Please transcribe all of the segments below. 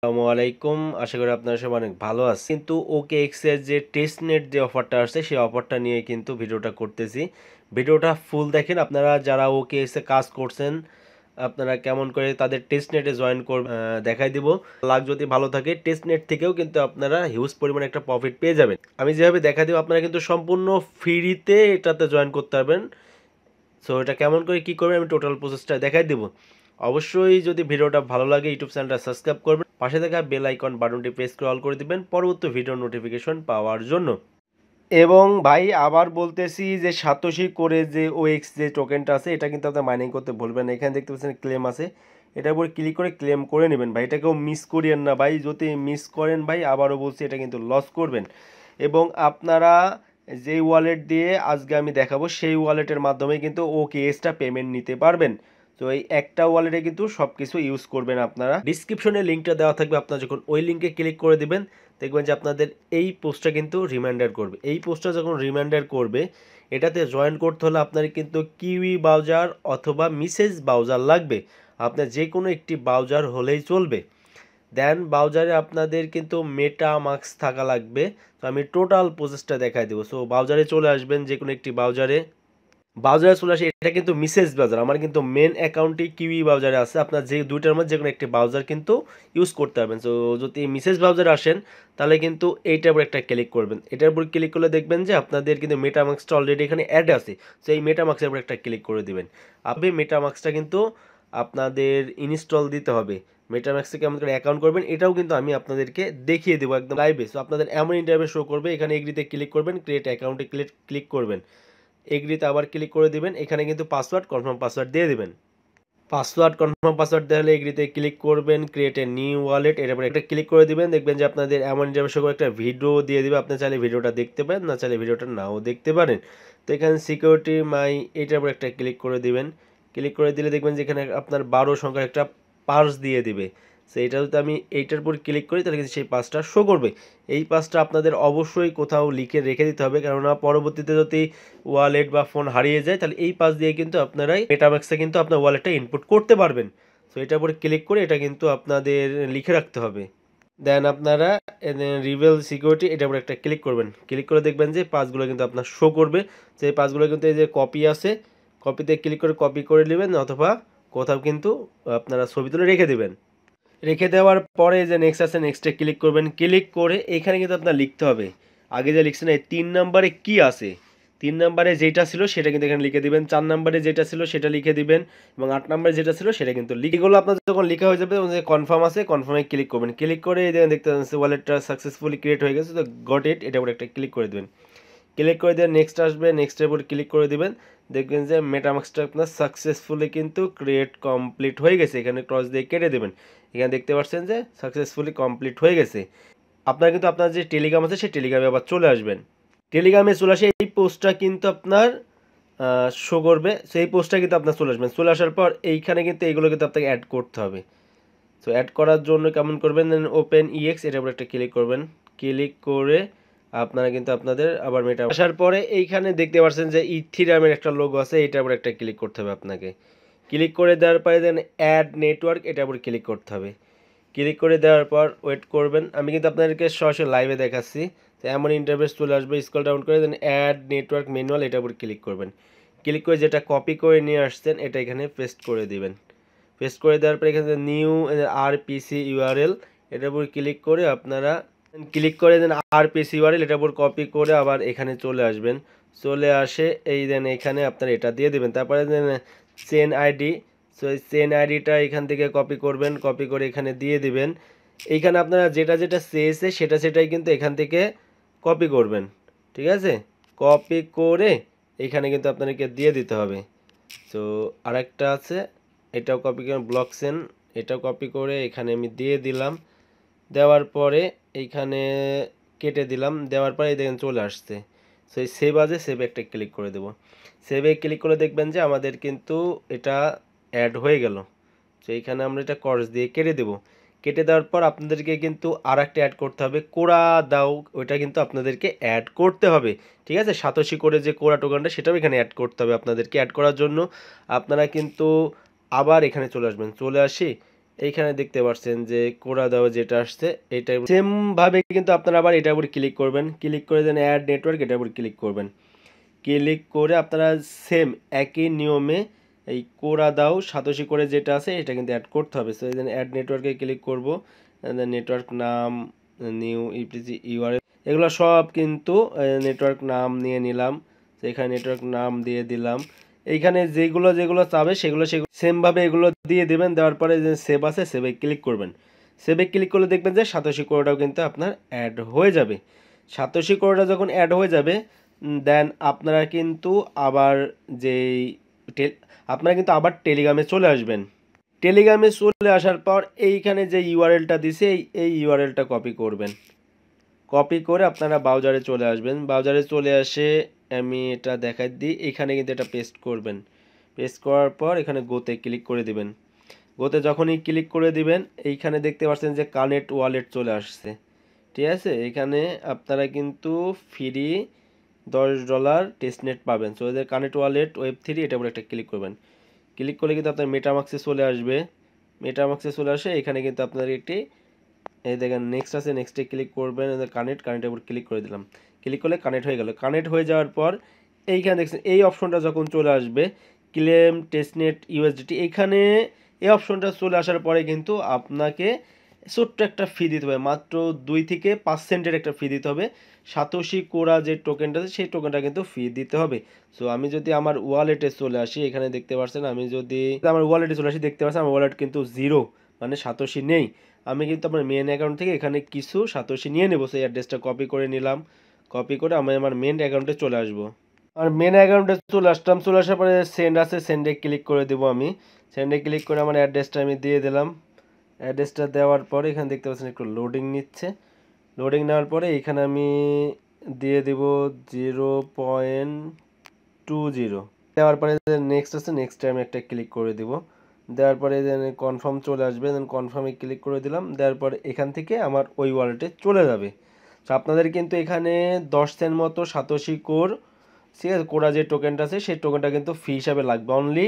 আসসালামু আলাইকুম। আশা করি আপনারা সবাই অনেক ভালো আছেন। কিন্তু OKX এর যে টেস্টনেট যে অফারটা আসছে সেই অফারটা নিয়ে কিন্তু ভিডিওটা করতেছি। ভিডিওটা ফুল দেখেন। আপনারা যারা OKX এ কাজ করছেন আপনারা কেমন করে তাদের টেস্টনেটে জয়েন করবেন দেখাই দিব। লাক যদি ভালো থাকে টেস্টনেট থেকেও কিন্তু আপনারা হিউজ পরিমাণে একটা প্রফিট পেয়ে যাবেন। আমি যেভাবে দেখাই দিব আপনারা কিন্তু সম্পূর্ণ ফ্রিতে এটাতে জয়েন করতে পারবেন। সো এটা কেমন করে কি করবেন আমি টোটাল প্রসেসটা দেখাই দেব। অবশ্যই যদি ভিডিওটা ভালো লাগে ইউটিউব চ্যানেলটা সাবস্ক্রাইব করবেন, পাশে থাকা বেল আইকন বাটনটি প্রেস করে অল করে দিবেন পরবর্তী ভিডিও নোটিফিকেশন পাওয়ার জন্য। এবং ভাই আবার বলতেছি যে সাতোশি করে যে ওএক্স যে টোকেনটা আছে এটা কিন্তু আপনার মাইনিং করতে ভুলবেন না। এখানে দেখতে পাচ্ছেন ক্লেম আছে, এটার উপর ক্লিক করে ক্লেম করে নেবেন ভাই। এটাকেও মিস করিয়েন না ভাই, যদি মিস করেন ভাই আবারও বলছি এটা কিন্তু লস করবেন। এবং আপনারা যে ওয়ালেট দিয়ে আজকে আমি দেখাবো সেই ওয়ালেটের মাধ্যমে কিন্তু OKX-টা পেমেন্ট নিতে পারবেন। তো এই একটা ওয়ালেটে কিন্তু সব কিছু ইউজ করবেন আপনারা। ডিসক্রিপশনে লিঙ্কটা দেওয়া থাকবে, আপনারা যখন ওই লিঙ্কে ক্লিক করে দিবেন দেখবেন যে আপনাদের এই পোস্টটা কিন্তু রিমাইন্ডার করবে। এই পোস্টটা যখন রিমাইন্ডার করবে এটাতে জয়েন করতে হলে আপনার কিন্তু কিউই ব্রাউজার অথবা মিসেজ ব্রাউজার লাগবে। আপনার যে কোনো একটি ব্রাউজার হলেই চলবে। দেন ব্রাউজারে আপনাদের কিন্তু মেটামাস্ক থাকা লাগবে। তো আমি টোটাল প্রসেসটা দেখাই দেবো। সো ব্রাউজারে চলে আসবেন, যে কোনো একটি ব্রাউজারে চলে আসে। এটা কিন্তু মিসেজ ব্রাউজার, আমার কিন্তু মেন অ্যাকাউন্টটি কিউই ব্রাউজারে আছে। আপনার যে দুইটার মধ্যে যে কোনো একটি ব্রাউজার কিন্তু ইউজ করতে পারবেন। সো যদি মিসেজ ব্রাউজারে আসেন তাহলে কিন্তু এইটার উপর একটা ক্লিক করবেন। এটার উপর ক্লিক করলে দেখবেন যে আপনাদের কিন্তু মেটামাস্কটা অলরেডি এখানে অ্যাড আছে। সো এই মেটামাস্কের উপর একটা ক্লিক করে দিবেন। আপনি মেটামাস্কটা কিন্তু আপনাদের ইনস্টল দিতে হবে। মেটামাস্কে কেমন করে অ্যাকাউন্ট করবেন এটাও কিন্তু আমি আপনাদেরকে দেখিয়ে দেবো একদম লাইভে। সো আপনাদের এমন ইন্টারভিউ শো করবে, এখানে এগ্রিতে ক্লিক করবেন, ক্রিয়েট অ্যাকাউন্টে ক্লিক করবেন, এগ্রিতে আবার ক্লিক করে দিবেন। এখানে কিন্তু পাসওয়ার্ড কনফার্ম পাসওয়ার্ড দিয়ে দিবেন। পাসওয়ার্ড কনফার্ম পাসওয়ার্ড দেওয়া এগ্রিতে ক্লিক করবেন, ক্রিয়েট এ নিউ ওয়ালেট এর উপর একটা ক্লিক করে দিবেন। দেখবেন যে আপনাদের এমন ইন্টারভিউ শো করে একটা ভিডিও দিয়ে দিবে। আপনি চাইলে ভিডিওটা দেখতে পারেন, না চাইলে ভিডিওটা নাও দেখতে পারেন। তো এখানে সিকিউরিটি মাই এটার উপর একটা ক্লিক করে দিবেন। ক্লিক করে দিলে দেখবেন যে এখানে আপনার 12 সংখ্যার একটা পাস দিয়ে দিবে। সো এটা যদি আমি এইটার উপর ক্লিক করি তাহলে কিন্তু সেই পাসটা শো করবে। এই পাসটা আপনাদের অবশ্যই কোথাও লিখে রেখে দিতে হবে, কেননা পরবর্তীতে যদি ওয়ালেট বা ফোন হারিয়ে যায় তাহলে এই পাস দিয়ে কিন্তু আপনারাই মেটামাস্কে কিন্তু আপনার ওয়ালেটটা ইনপুট করতে পারবেন। সো এটার উপরে ক্লিক করে এটা কিন্তু আপনাদের লিখে রাখতে হবে। দেন আপনারা রিভেল সিকিউরিটি এটার উপরে একটা ক্লিক করবেন। ক্লিক করে দেখবেন যে পাসগুলো কিন্তু আপনার শো করবে। যে পাসগুলো কিন্তু এই যে কপি আছে, কপিতে ক্লিক করে কপি করে নেবেন, অথবা কোথাও কিন্তু আপনারা ছবি তুলে রেখে দেবেন। রেখে দেওয়ার পরে যে নেক্সট আছে নেক্সটে ক্লিক করবেন। ক্লিক করে এখানে কিন্তু আপনার লিখতে হবে, আগে যে লিখছেন এই 3 নম্বরে কি আছে, 3 নম্বরে যেটা ছিল সেটা কিন্তু এখানে লিখে দিবেন, 4 নম্বরে যেটা ছিল সেটা লিখে দিবেন, এবং 8 নম্বরে যেটা ছিল সেটা কিন্তু এগুলো আপনার যখন লেখা হয়ে যাবে যে কনফার্ম আছে কনফার্মে ক্লিক করবেন। ক্লিক করে এই দেখতে পাচ্ছেন ওয়ালেটটা সাকসেসফুলি ক্রিয়েট হয়ে গেছে। তো গট ইট এটার উপর একটা ক্লিক করে দেবেন। ক্লিক করে দিয়ে নেক্সট আসবে, নেক্সটের উপর ক্লিক করে দিবেন। দেখবেন যে মেটামাস্কটা আপনার সাকসেসফুলি কিন্তু ক্রিয়েট কমপ্লিট হয়ে গেছে। এখানে ক্রস দিয়ে কেটে দেবেন। এখানে দেখতে পাচ্ছেন যে সাকসেসফুলি কমপ্লিট হয়ে গেছে। আপনার কিন্তু আপনার যে টেলিগ্রাম আছে সেই টেলিগ্রামে আবার চলে আসবেন। টেলিগ্রামে চলে আসে এই পোস্টটা কিন্তু আপনার শো করবে। সেই পোস্টটা কিন্তু আপনার চলে আসবেন। চলে আসার পর এইখানে কিন্তু এইগুলো কিন্তু আপনাকে অ্যাড করতে হবে। সো অ্যাড করার জন্য কেমন করবেন, ওপেন ইএক্স এটার উপর একটা ক্লিক করবেন। ক্লিক করে আপনারা কিন্তু আপনাদের আবার মেটা আসার পরে এইখানে দেখতে পাচ্ছেন যে ইথিরিয়ামের একটা লোগো আছে, এটার উপর একটা ক্লিক করতে হবে আপনাকে। ক্লিক করে দেওয়ার পরে দেন অ্যাড নেটওয়ার্ক এটার উপর ক্লিক করতে হবে। ক্লিক করে দেওয়ার পর ওয়েট করবেন। আমি কিন্তু আপনাদেরকে সরাসরি লাইভে দেখাচ্ছি। তো এমন ইন্টারফেস চলে আসবে, স্ক্রল ডাউন করে দেন অ্যাড নেটওয়ার্ক ম্যানুয়াল এটার উপর ক্লিক করবেন। ক্লিক করে যেটা কপি করে নিয়ে আসছেন এটা এখানে পেস্ট করে দিবেন। পেস্ট করে দেওয়ার পর এখানে নিউ আরপিসি ইউআরএল এটার উপর ক্লিক করে আপনারা ক্লিক করে দেন আরপিসি ইউআরএল এটার উপর কপি করে আবার এখানে চলে আসবেন। চলে আসে এই দেন এখানে আপনারা এটা দিয়ে দেবেন। তারপরে দেন চেন আইডি। সো এই চেন আইডিটা এখান থেকে কপি করবেন, কপি করে এখানে দিয়ে দিবেন। এইখানে আপনারা যেটা যেটা চেয়েছে সেটাই কিন্তু এখান থেকে কপি করবেন। ঠিক আছে, কপি করে এখানে কিন্তু আপনাদেরকে দিয়ে দিতে হবে। তো আরেকটা আছে, এটাও কপি করে ব্লক চেন এটাও কপি করে এখানে আমি দিয়ে দিলাম। দেওয়ার পরে এইখানে কেটে দিলাম। দেওয়ার পরে দেখেন চলে আসছে। সো এই সেভ আছে, সেভে একটা ক্লিক করে দেবো। সেভে ক্লিক করে দেখবেন যে আমাদের কিন্তু এটা অ্যাড হয়ে গেল। তো এইখানে আমরা এটা ক্রস দিয়ে কেটে দেবো। কেটে দেওয়ার পর আপনাদেরকে কিন্তু আর একটা অ্যাড করতে হবে, কোরা দাও, ওইটা কিন্তু আপনাদেরকে অ্যাড করতে হবে। ঠিক আছে, সাতোশি করে যে কোরা টোকেনটা সেটাও এখানে অ্যাড করতে হবে। আপনাদেরকে অ্যাড করার জন্য আপনারা কিন্তু আবার এখানে চলে আসবেন। চলে আসি এইখানে দেখতে পাচ্ছেন যে কোরা দেওয়া যেটা আসছে এটা সেম ভাবে কিন্তু আপনারা আবার এটার উপর ক্লিক করবেন, ক্লিক করে দেন অ্যাড নেটওয়ার্ক, এটার উপর ক্লিক করবেন। ক্লিক করে আপনারা সেম একই নিয়মে এই কোরা দাও সাতোশি করে যেটা আছে এটা কিন্তু অ্যাড করতে হবে। সো এই অ্যাড নেটওয়ার্কে ক্লিক করব, নেটওয়ার্ক নাম, নিউ ইপিজি ইউআরএল, এগুলো সব কিন্তু নেটওয়ার্ক নাম নিয়ে নিলাম। তো এখানে নেটওয়ার্ক নাম দিয়ে দিলাম। এইখানে যেগুলো যেগুলো চাবে সেগুলো সেমভাবে এগুলো দিয়ে দেবেন। দেওয়ার পরে যে সেভ আছে সেভে ক্লিক করবেন। সেভে ক্লিক করলে দেখবেন যে সাতোশি কোডাটাও কিন্তু আপনার অ্যাড হয়ে যাবে। সাতোশি কোডাটা যখন অ্যাড হয়ে যাবে দেন আপনারা কিন্তু আবার যেই আপনারা কিন্তু আবার টেলিগ্রামে চলে আসবেন। টেলিগ্রামে চলে আসার পর এইখানে যে ইউআরএলটা দিছে এই ইউআরএলটা কপি করবেন। কপি করে আপনারা ব্রাউজারে চলে আসবেন। ব্রাউজারে চলে আসে আমি এটা দেখাই দিই, এখানে কিন্তু এটা পেস্ট করবেন। পেস্ট করার পর এখানে গোতে ক্লিক করে দিবেন। গোতে যখনই ক্লিক করে দিবেন এইখানে দেখতে পাচ্ছেন যে কানেক্ট ওয়ালেট চলে আসছে, ঠিক আছে। এখানে আপনারা কিন্তু ফ্রি $10 টেস্টনেট পাবেন। সো এদের কানেক্ট ওয়ালেট ওয়েব3 এটার উপর একটা ক্লিক করবেন। ক্লিক করলে কিন্তু আপনার মেটামাক্সে চলে আসবে। মেটামাক্সে চলে আসে এখানে কিন্তু আপনার একটি এই দেখেন নেক্সট আছে, নেক্সটে ক্লিক করবেন। কানেক্টের উপর ক্লিক করে দিলাম। ক্লিক করলে কানেক্ট হয়ে গেল। কানেক্ট হয়ে যাওয়ার পর এইখানে দেখছেন এই অপশনটা যখন চলে আসবে ক্লেম টেস্টনেট ইউএসডিটি, এইখানে এই অপশনটা চলে আসার পরে কিন্তু আপনাকে ছোট্ট একটা ফি দিতে হবে, মাত্র 2 থেকে 5 সেন্টের একটা ফি দিতে হবে। সাতোশি কোরা যে টোকেনটা আছে সেই টোকেনটা কিন্তু ফি দিতে হবে। সো আমি যদি আমার ওয়ালেটে চলে আসি, এখানে দেখতে পাচ্ছেন আমি যদি আমার ওয়ালেটে চলে আসি দেখতে পাচ্ছেন আমার ওয়ালেট কিন্তু জিরো, মানে সাতোশি নেই। আমি কিন্তু আমার মেন অ্যাকাউন্ট থেকে এখানে কিছু সাতোশি নিয়ে নেবো। সেই অ্যাড্রেসটা কপি করে নিলাম। কপি করে আমি আমার মেন অ্যাকাউন্টে চলে আসবো। আর মেন অ্যাকাউন্টে চলে আসলাম। চলে আসার পরে সেন্ড আছে, সেন্ডে ক্লিক করে দেবো আমি। সেন্ডে ক্লিক করে আমার অ্যাড্রেসটা আমি দিয়ে দিলাম। অ্যাড্রেসটা দেওয়ার পরে এখানে দেখতে পাচ্ছেন একটু লোডিং নিচ্ছে। লোডিং নেওয়ার পরে এখানে আমি দিয়ে দেব 0.20। দেওয়ার পরে নেক্সট আছে, নেক্সটে আমি একটা ক্লিক করে দিব। দেওয়ার পরে কনফার্ম চলে আসবে, দেন কনফার্মে ক্লিক করে দিলাম। দেওয়ার পরে এখান থেকে আমার ওই ওয়ালেটে চলে যাবে। তো আপনাদের কিন্তু এখানে 10 সেন্ট মতো সাতোশি কোর, ঠিক আছে, কোরা যে টোকেনটা আছে সেই টোকেনটা কিন্তু ফি হিসাবে লাগবে। অনলি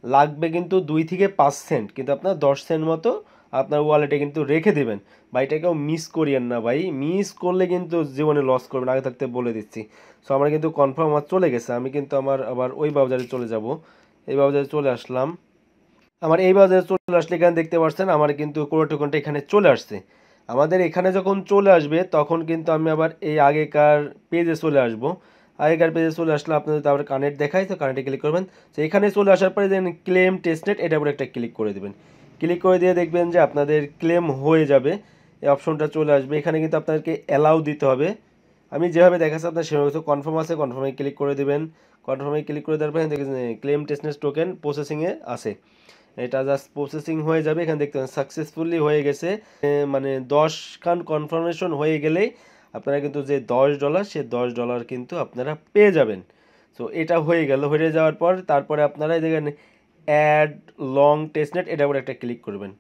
লাগবে কিন্তু 2 থেকে 5 সেন্ট, কিন্তু আপনার 10 সেন্ট মতো আপনার ওয়ালেটে কিন্তু রেখে দেবেন। ভাই এটাকেও মিস করিয়েন না ভাই, মিস করলে কিন্তু জীবনে লস করবেন, আগে থাকতে বলে দিচ্ছি। সো আমার কিন্তু কনফার্ম আমার চলে গেছে। আমি কিন্তু আমার আবার ওই ব্রাউজারে চলে যাব। এই ব্রাউজারে চলে আসলাম। আমার এই ব্রাউজারে চলে আসলে এখানে দেখতে পাচ্ছেন আমার কিন্তু কোরা টোকেনটা এখানে চলে আসছে। আমাদের এখানে যখন চলে আসবে তখন কিন্তু আমি আবার এই আগেকার পেজে চলে আসব। আগেকার পেজে চলে আসলে আপনাদের তারপরে কানেক্ট দেখায়, তো কানেক্টে ক্লিক করবেন। তো এখানে চলে আসার পরে দেন ক্লেম টেস্টনেট এটার উপরে একটা ক্লিক করে দেবেন। ক্লিক করে দিয়ে দেখবেন যে আপনাদের ক্লেম হয়ে যাবে, এই অপশনটা চলে আসবে। এখানে কিন্তু আপনাদেরকে অ্যালাউ দিতে হবে। আমি যেভাবে দেখাচ্ছি আপনার সেভাবে কনফার্ম আছে, কনফার্মে ক্লিক করে দেবেন। কনফার্মে ক্লিক করে দেওয়ার পরে দেখেন ক্লেম টেস্টনেট টোকেন প্রসেসিংয়ে আছে, এটা জাস্ট প্রসেসিং হয়ে যাবে। এখানে দেখতে পাচ্ছেন সাকসেসফুলি হয়ে গেছে। মানে 10 খান কনফার্মেশন হয়ে গেলেই আপনারা কিন্তু যে $10 সে $10 কিন্তু আপনারা পেয়ে যাবেন। সো এটা হয়ে গেল। হয়ে যাওয়ার পর তারপরে আপনারা দেখেন অ্যাড লং টেস্টনেট এটার উপরে একটা ক্লিক করবেন।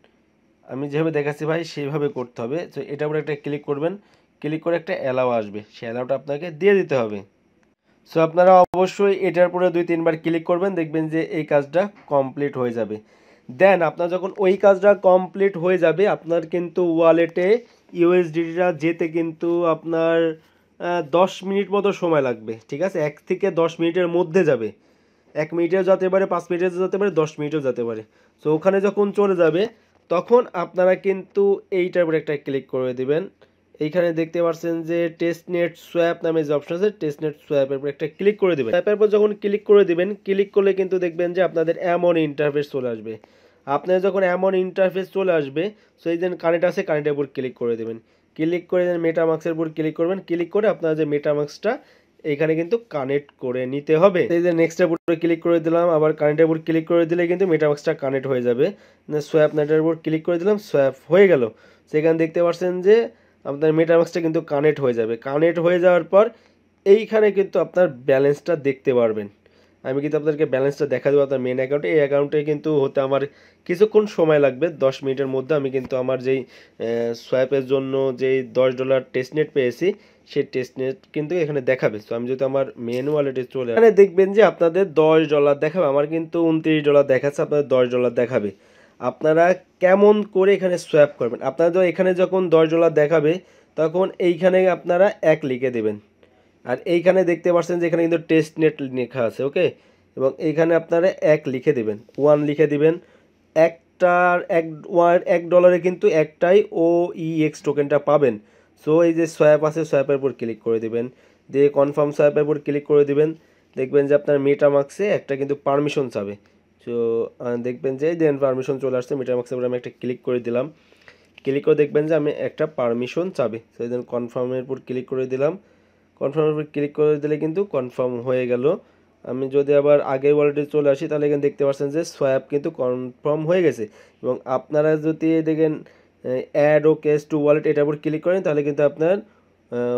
আমি যেভাবে দেখাচ্ছি ভাই সেইভাবে করতে হবে। সো এটার উপরে একটা ক্লিক করবেন। ক্লিক করে একটা অ্যালাউ আসবে, সেই অ্যালাউটা আপনাকে দিয়ে দিতে হবে। সো আপনারা অবশ্যই এটার পরে 2-3 বার ক্লিক করবেন, দেখবেন যে এই কাজটা কমপ্লিট হয়ে যাবে। দেন আপনার যখন ওই কাজটা কমপ্লিট হয়ে যাবে আপনার কিন্তু ওয়ালেটে ইউএসডিটা যেতে কিন্তু আপনার 10 মিনিট মতো সময় লাগবে, ঠিক আছে। 1 থেকে 10 মিনিটের মধ্যে যাবে। 1 মিনিটেও যেতে পারে, 5 মিনিটেও যেতে পারে, 10 মিনিটেও যেতে পারে। সো ওখানে যখন চলে যাবে তখন আপনারা কিন্তু এইটার উপরে একটা ক্লিক করে দিবেন। এইখানে দেখতে পাচ্ছেন যে টেস্টনেট সোয়াপ নামে যে অপশন আছে, টেস্টনেট সোয়াপের উপর একটা ক্লিক করে দিবেন। সোয়াপের পর যখন ক্লিক করে দিবেন, ক্লিক করলে কিন্তু দেখবেন যে আপনাদের এমন ইন্টারফেস চলে আসবে। আপনার যখন এমন ইন্টারফেস চলে আসবে, সো এই যে কানেক্ট আছে কানেক্টের উপর ক্লিক করে দেবেন। ক্লিক করে মেটামাক্সের উপর ক্লিক করবেন। ক্লিক করে আপনার যে মেটামাক্সটা এখানে কিন্তু কানেক্ট করে নিতে হবে। এই যে নেক্সটের উপর ক্লিক করে দিলাম, আবার কানেক্টের উপর ক্লিক করে দিলে কিন্তু মেটামাক্সটা কানেক্ট হয়ে যাবে। সোয়াপ নেটের উপর ক্লিক করে দিলাম, সোয়াপ হয়ে গেল। সেখানে দেখতে পাচ্ছেন যে আপনার মেটামাক্সটা কিন্তু কানেক্ট হয়ে যাবে। কানেক্ট হয়ে যাওয়ার পর এইখানে কিন্তু আপনার ব্যালেন্সটা দেখতে পারবেন। আমি কিন্তু আপনাদেরকে ব্যালেন্সটা দেখা দেবো আপনার মেন অ্যাকাউন্টে। এই অ্যাকাউন্টে কিন্তু হতে আমার কিছুক্ষণ সময় লাগবে, 10 মিনিটের মধ্যে আমি কিন্তু আমার যেই সোয়াপের জন্য যেই $10 টেস্টনেট পেয়েছি সেই টেস্টনেট কিন্তু এখানে দেখাবে। সো আমি যদি আমার মেন ওয়ালেটে চলে এখানে দেখবেন যে আপনাদের $10 দেখাবে। আমার কিন্তু $29 দেখাচ্ছে, আপনাদের $10 দেখাবে। আপনারা কেমন করে এখানে সোয়াপ করবেন। আপনারা তো এখানে যখন $10 দেখাবে তখন এইখানে আপনারা 1 লিখে দেবেন। আর এইখানে দেখতে পাচ্ছেন যে এখানে কিন্তু টেস্ট নেট লেখা আছে, ওকে। এবং এইখানে আপনারা 1 লিখে দেবেন, 1 লিখে দিবেন। একটার $1 কিন্তু একটাই OEX টোকেনটা পাবেন। সো এই যে সোয়াপ আছে, সোয়াপের উপর ক্লিক করে দিবেন, দিয়ে কনফার্ম সোয়াপের উপর ক্লিক করে দিবেন। দেখবেন যে আপনার মেটামাক্সে একটা কিন্তু পারমিশন চাবে। সো দেখবেন যে দেন পারমিশন চলে আসছে মেটামাক্সের উপর। আমি একটা ক্লিক করে দিলাম, ক্লিক করে দেখবেন যে আমি একটা পারমিশন চাবে। সো দেন কনফার্মের উপর ক্লিক করে দিলাম। কনফার্মের উপর ক্লিক করে দিলে কিন্তু কনফার্ম হয়ে গেল। আমি যদি আবার আগের ওয়ালেটে চলে আসি তাহলে এখানে দেখতে পাচ্ছেন যে সোয়াপ কিন্তু কনফার্ম হয়ে গেছে। এবং আপনারা যদি দেখেন অ্যাড ও ক্যাশ টু ওয়ালেট এটার উপর ক্লিক করেন তাহলে কিন্তু আপনার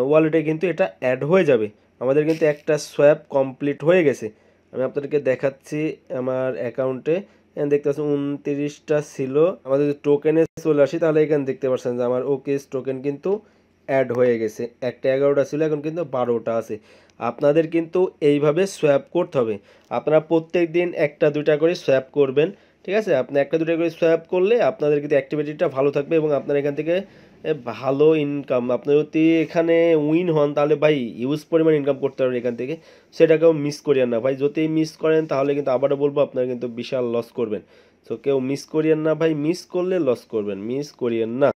ওয়ালেটে কিন্তু এটা অ্যাড হয়ে যাবে। আমাদের কিন্তু একটা সোয়াপ কমপ্লিট হয়ে গেছে। আমি আপনাদেরকে দেখাচ্ছি আমার অ্যাকাউন্টে। এখানে দেখতে পাচ্ছেন 29টা ছিল। আমাদের যদি টোকেনে চলে আসি তাহলে এখানে দেখতে পাচ্ছেন যে আমার ওকেস টোকেন কিন্তু অ্যাড হয়ে গেছে। একটা 11টা ছিল, এখন কিন্তু 12টা আছে। আপনাদের কিন্তু এইভাবে সোয়াপ করতে হবে। আপনারা প্রত্যেক দিন একটা দুইটা করে সোয়াপ করবেন, ঠিক আছে। আপনি একটা দুইটা করে সোয়াপ করলে আপনাদের কিন্তু অ্যাক্টিভিটিটা ভালো থাকবে এবং আপনার এখান থেকে ভালো ইনকাম। আপনি যদি এখানে উইন হন তাহলে ভাই ইউজ পরিমাণ ইনকাম করতে পারবেন এখান থেকে। সেটাকেও মিস করিয়েন না ভাই, যদি মিস করেন তাহলে কিন্তু আবারও বলবো আপনারা কিন্তু বিশাল লস করবেন। তো কেউ মিস করিয়েন না ভাই, মিস করলে লস করবেন, মিস করিয়েন না।